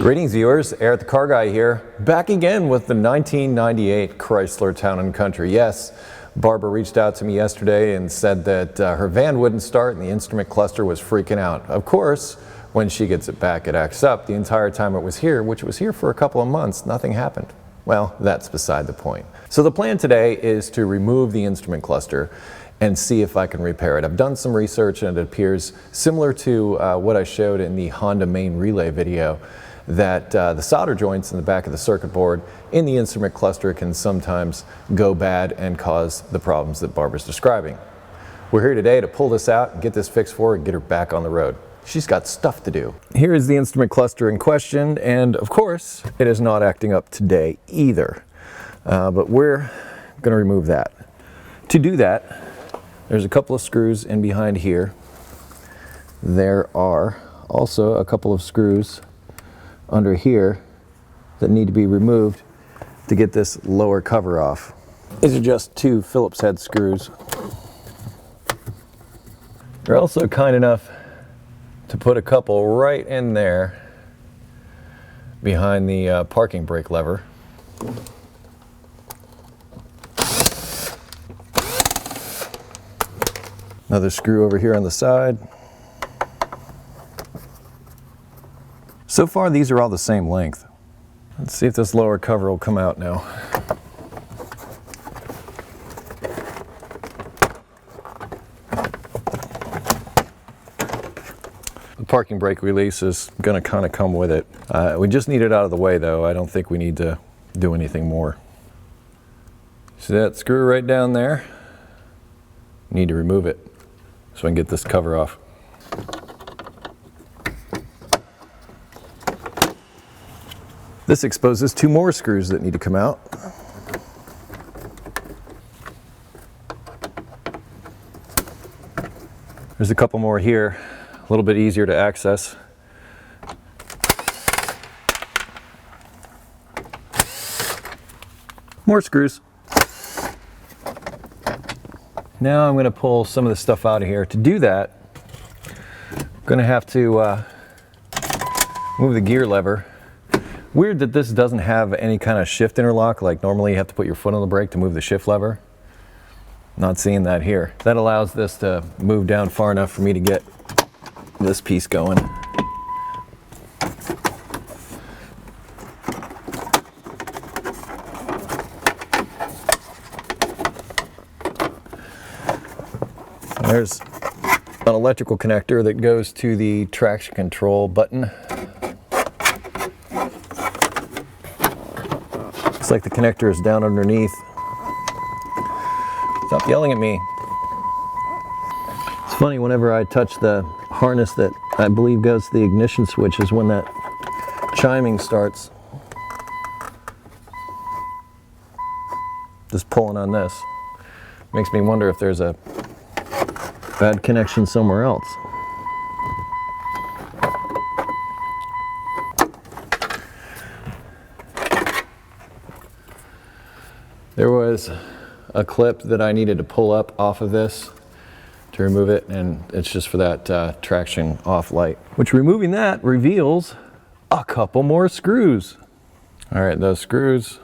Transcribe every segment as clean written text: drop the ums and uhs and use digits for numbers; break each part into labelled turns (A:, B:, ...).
A: Greetings viewers, EricTheCarGuy here, back again with the 1998 Chrysler Town & Country. Yes, Barbara reached out to me yesterday and said that her van wouldn't start and the instrument cluster was freaking out. Of course, when she gets it back, it acts up. The entire time it was here, which was here for a couple of months, nothing happened. Well, that's beside the point. So the plan today is to remove the instrument cluster and see if I can repair it. I've done some research and it appears similar to what I showed in the Honda main relay video, that the solder joints in the back of the circuit board in the instrument cluster can sometimes go bad and cause the problems that Barbara's describing. We're here today to pull this out and get this fixed for her and get her back on the road. She's got stuff to do. Here is the instrument cluster in question, and of course it is not acting up today either, but we're going to remove that. To do that, there's a couple of screws in behind here. There are also a couple of screws under here that need to be removed to get this lower cover off. These are just two Phillips head screws. They're also kind enough to put a couple right in there behind the parking brake lever. Another screw over here on the side. So far, these are all the same length. Let's see if this lower cover will come out now. The parking brake release is going to kind of come with it. We just need it out of the way though. I don't think we need to do anything more. See that screw right down there? Need to remove it so I can get this cover off. This exposes two more screws that need to come out. There's a couple more here, a little bit easier to access. More screws. Now I'm going to pull some of the stuff out of here. To do that, I'm going to have to move the gear lever. Weird that this doesn't have any kind of shift interlock, like normally you have to put your foot on the brake to move the shift lever. Not seeing that here. That allows this to move down far enough for me to get this piece going. There's an electrical connector that goes to the traction control button. Looks like the connector is down underneath. Stop yelling at me. It's funny, whenever I touch the harness that I believe goes to the ignition switch is when that chiming starts. Just pulling on this. Makes me wonder if there's a bad connection somewhere else. There was a clip that I needed to pull up off of this to remove it, and it's just for that traction off light, which removing that reveals a couple more screws. All right, those screws,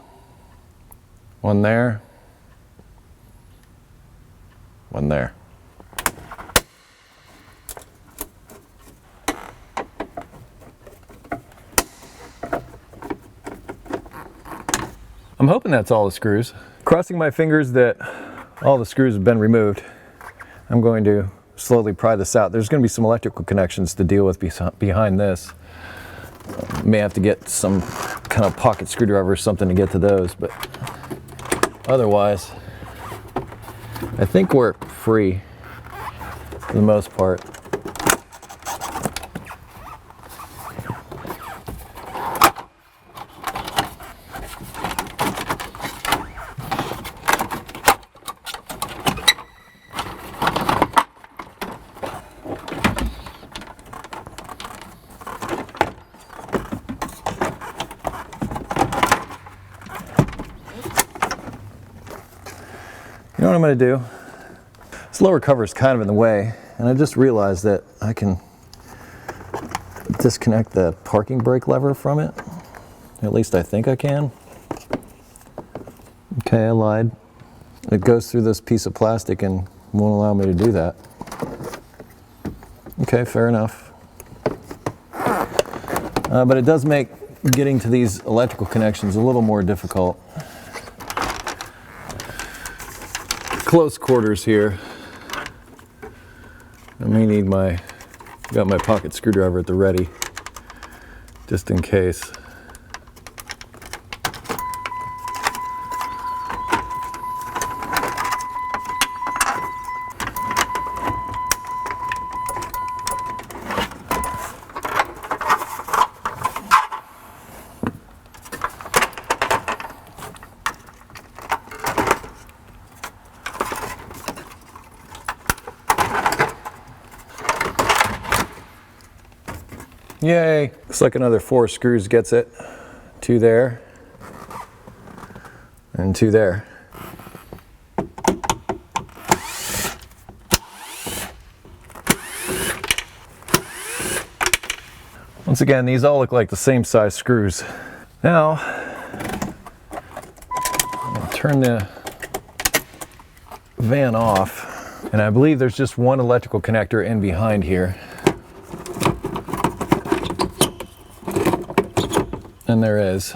A: one there, one there. I'm hoping that's all the screws. Crossing my fingers that all the screws have been removed. I'm going to slowly pry this out. There's going to be some electrical connections to deal with behind this. May have to get some kind of pocket screwdriver or something to get to those, but otherwise, I think we're free for the most part. You know what I'm going to do? This lower cover is kind of in the way, and I just realized that I can disconnect the parking brake lever from it. At least I think I can. Okay, I lied. It goes through this piece of plastic and won't allow me to do that. Okay, fair enough. But it does make getting to these electrical connections a little more difficult. Close quarters here. I may need got my pocket screwdriver at the ready, just in case. Yay! Looks like another 4 screws gets it. 2 there, and 2 there. Once again, these all look like the same size screws. Now, I'll turn the van off, and I believe there's just one electrical connector in behind here. And there is.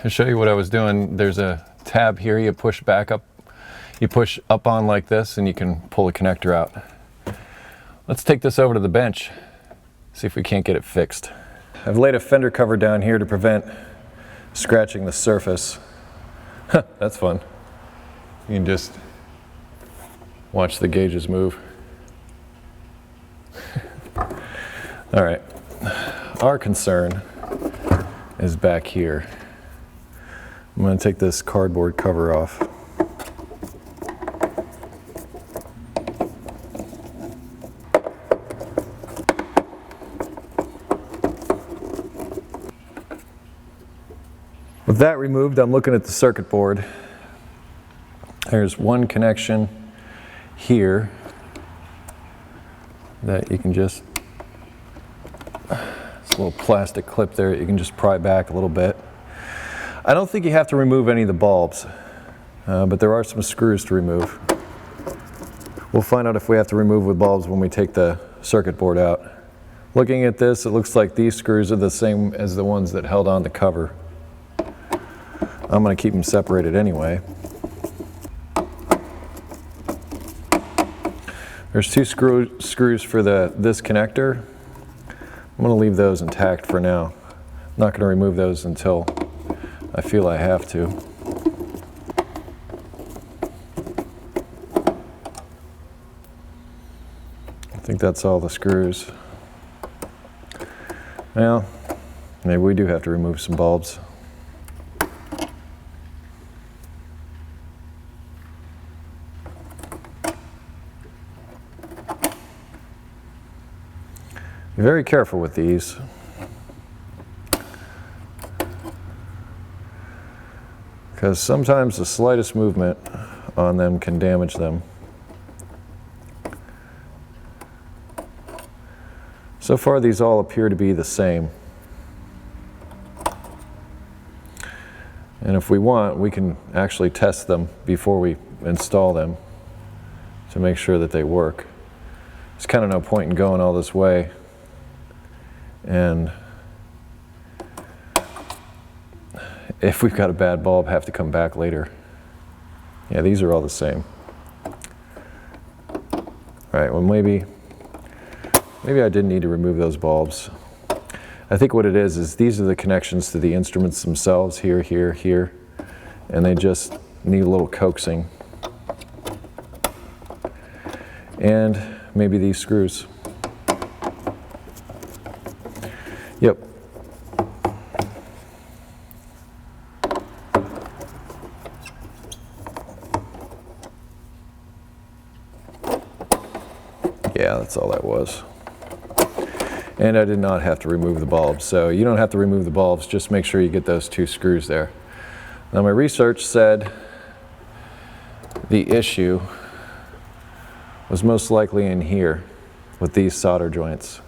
A: I'll show you what I was doing. There's a tab here you push back up. You push up on like this and you can pull the connector out. Let's take this over to the bench, see if we can't get it fixed. I've laid a fender cover down here to prevent scratching the surface. That's fun. You can just watch the gauges move. All right, our concern is back here. I'm going to take this cardboard cover off. With that removed, I'm looking at the circuit board. There's one connection here that you can just, it's a little plastic clip there that you can just pry back a little bit. I don't think you have to remove any of the bulbs, but there are some screws to remove. We'll find out if we have to remove the bulbs when we take the circuit board out. Looking at this, it looks like these screws are the same as the ones that held on the cover. I'm going to keep them separated anyway. There's 2 screws for this connector. I'm going to leave those intact for now. I'm not going to remove those until I feel I have to. I think that's all the screws. Well, maybe we do have to remove some bulbs. Be very careful with these. Because sometimes the slightest movement on them can damage them. So far, these all appear to be the same. And if we want, we can actually test them before we install them to make sure that they work. There's kind of no point in going all this way and if we've got a bad bulb, have to come back later. Yeah, these are all the same. All right, well maybe I didn't need to remove those bulbs. I think what it is these are the connections to the instruments themselves, here, here, here, and they just need a little coaxing. And maybe these screws. Yep. Yeah, that's all that was. And I did not have to remove the bulbs, so you don't have to remove the bulbs, just make sure you get those 2 screws there. Now my research said the issue was most likely in here with these solder joints.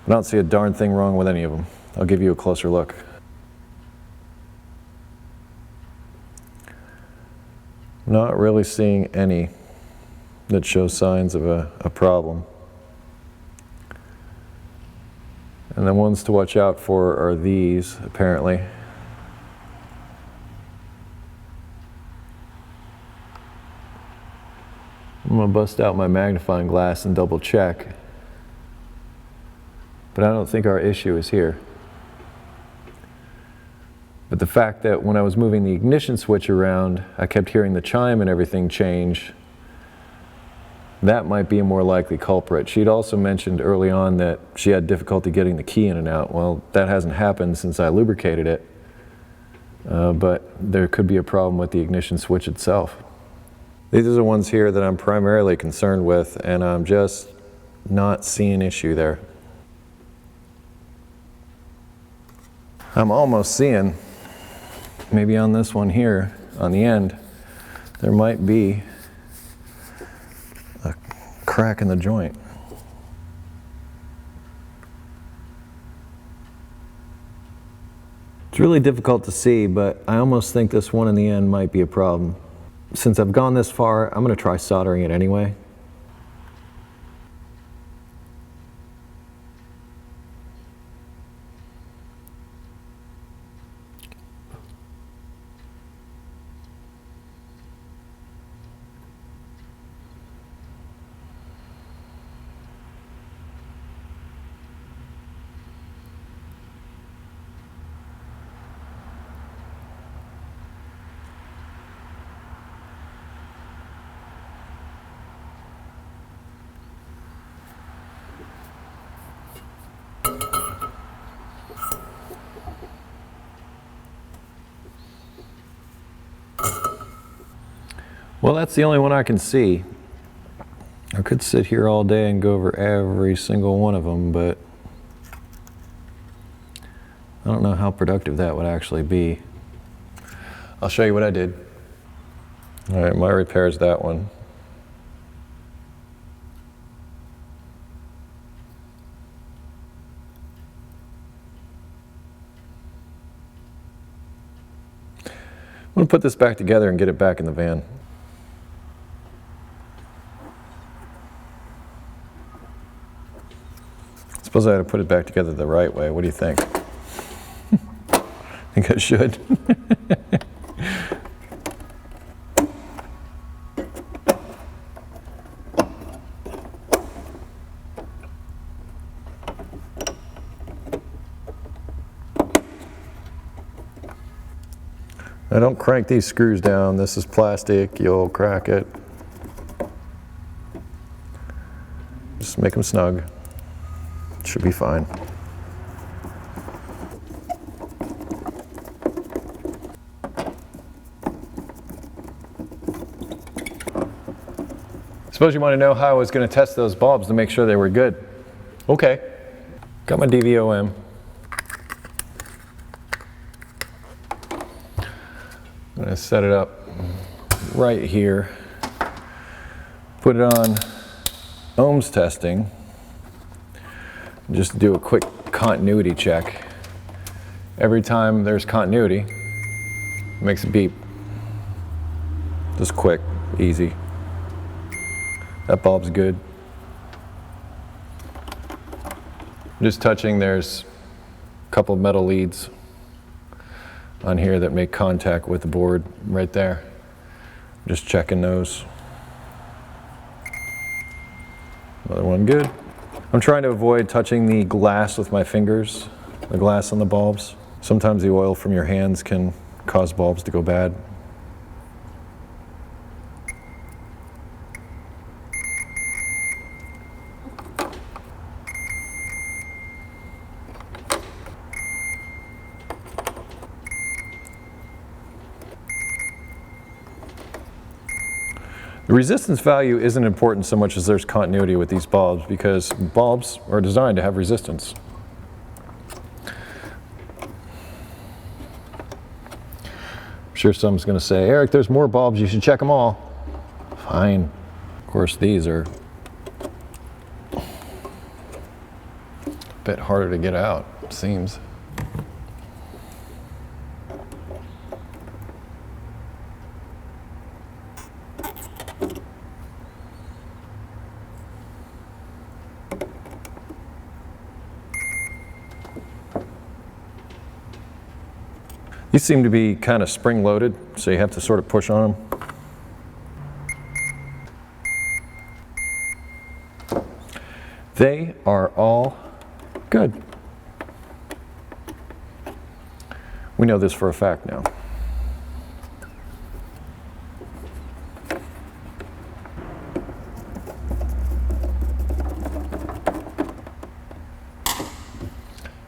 A: I don't see a darn thing wrong with any of them. I'll give you a closer look. Not really seeing any that show signs of a problem. And the ones to watch out for are these, apparently. I'm going to bust out my magnifying glass and double check. But I don't think our issue is here. But the fact that when I was moving the ignition switch around, I kept hearing the chime and everything change, that might be a more likely culprit. She'd also mentioned early on that she had difficulty getting the key in and out. Well, that hasn't happened since I lubricated it, but there could be a problem with the ignition switch itself. These are the ones here that I'm primarily concerned with, and I'm just not seeing an issue there. I'm almost seeing, maybe on this one here, on the end, there might be a crack in the joint. It's really difficult to see, but I almost think this one in the end might be a problem. Since I've gone this far, I'm going to try soldering it anyway. Well, that's the only one I can see. I could sit here all day and go over every single one of them, but I don't know how productive that would actually be. I'll show you what I did. All right, my repair is that one. I'm going to put this back together and get it back in the van. Suppose I had to put it back together the right way. What do you think? I think I should. Now don't crank these screws down. This is plastic. You'll crack it. Just make them snug. Should be fine. Suppose you want to know how I was going to test those bulbs to make sure they were good. Okay, got my DVOM. I'm going to set it up right here. Put it on ohms testing. Just do a quick continuity check. Every time there's continuity, it makes a beep. Just quick, easy. That bulb's good. Just touching, there's a couple of metal leads on here that make contact with the board right there. Just checking those. Another one good. I'm trying to avoid touching the glass with my fingers, the glass on the bulbs. Sometimes the oil from your hands can cause bulbs to go bad. The resistance value isn't important so much as there's continuity with these bulbs, because bulbs are designed to have resistance. I'm sure someone's going to say, Eric, there's more bulbs, you should check them all. Fine. course, these are a bit harder to get out, it seems. These seem to be kind of spring-loaded, so you have to sort of push on them. They are all good. We know this for a fact now.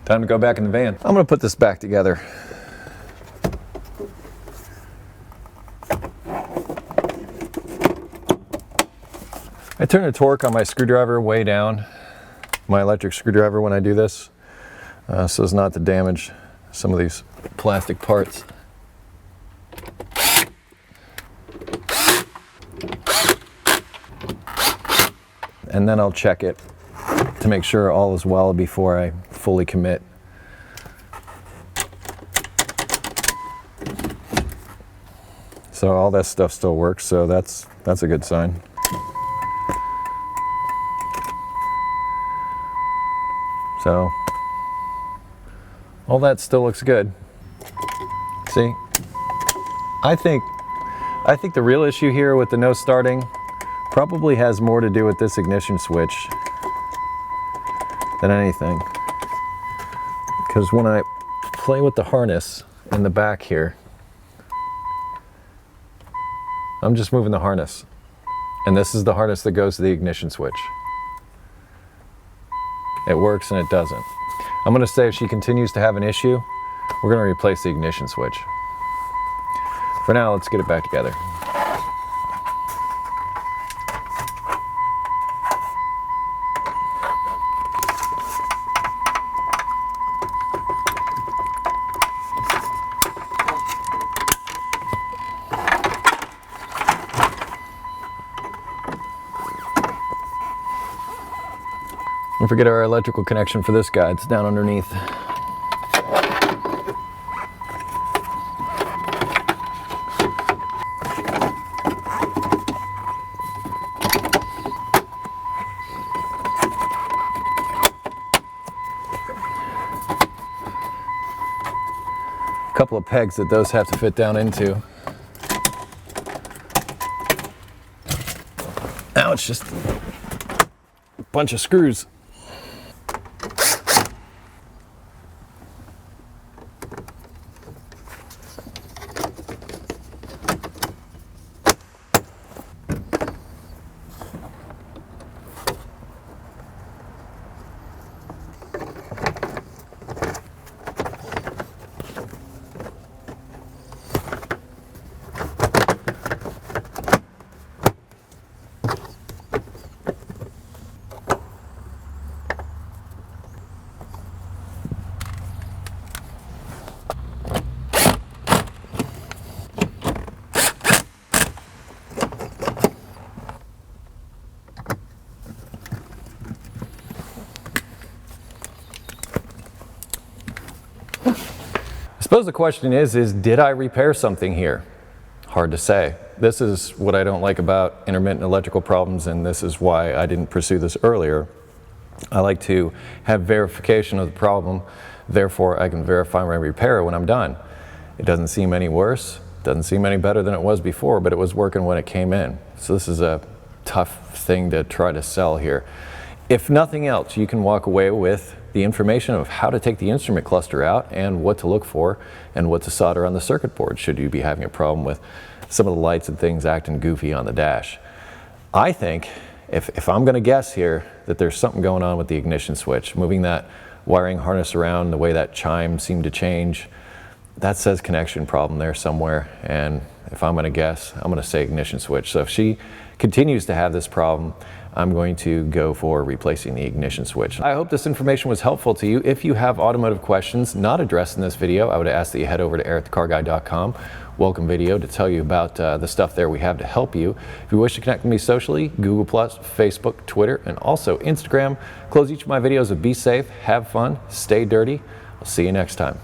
A: Time to go back in the van. I'm going to put this back together. I turn the torque on my screwdriver way down, my electric screwdriver, when I do this, so as not to damage some of these plastic parts. And then I'll check it to make sure all is well before I fully commit. So all that stuff still works, so that's a good sign. So all that still looks good. See, I think the real issue here with the no starting probably has more to do with this ignition switch than anything. Because when I play with the harness in the back here, I'm just moving the harness. And this is the harness that goes to the ignition switch. It works and it doesn't. I'm going to say if she continues to have an issue, we're going to replace the ignition switch. For now, let's get it back together. Don't forget our electrical connection for this guy, it's down underneath. A couple of pegs that those have to fit down into. Now it's just a bunch of screws. I suppose the question is did I repair something here? Hard to say. This is what I don't like about intermittent electrical problems, and this is why I didn't pursue this earlier. I like to have verification of the problem, therefore I can verify my repair when I'm done. It doesn't seem any worse, doesn't seem any better than it was before, but it was working when it came in. So this is a tough thing to try to sell here. If nothing else, you can walk away with the information of how to take the instrument cluster out and what to look for and what to solder on the circuit board should you be having a problem with some of the lights and things acting goofy on the dash. I think, if I'm going to guess here, that there's something going on with the ignition switch. Moving that wiring harness around, the way that chime seemed to change, that says connection problem there somewhere. And if I'm going to guess, I'm going to say ignition switch. So if she continues to have this problem, I'm going to go for replacing the ignition switch. I hope this information was helpful to you. If you have automotive questions not addressed in this video, I would ask that you head over to EricTheCarGuy.com. Welcome video to tell you about the stuff there we have to help you. If you wish to connect with me socially, Google+, Facebook, Twitter, and also Instagram. Close each of my videos with be safe, have fun, stay dirty. I'll see you next time.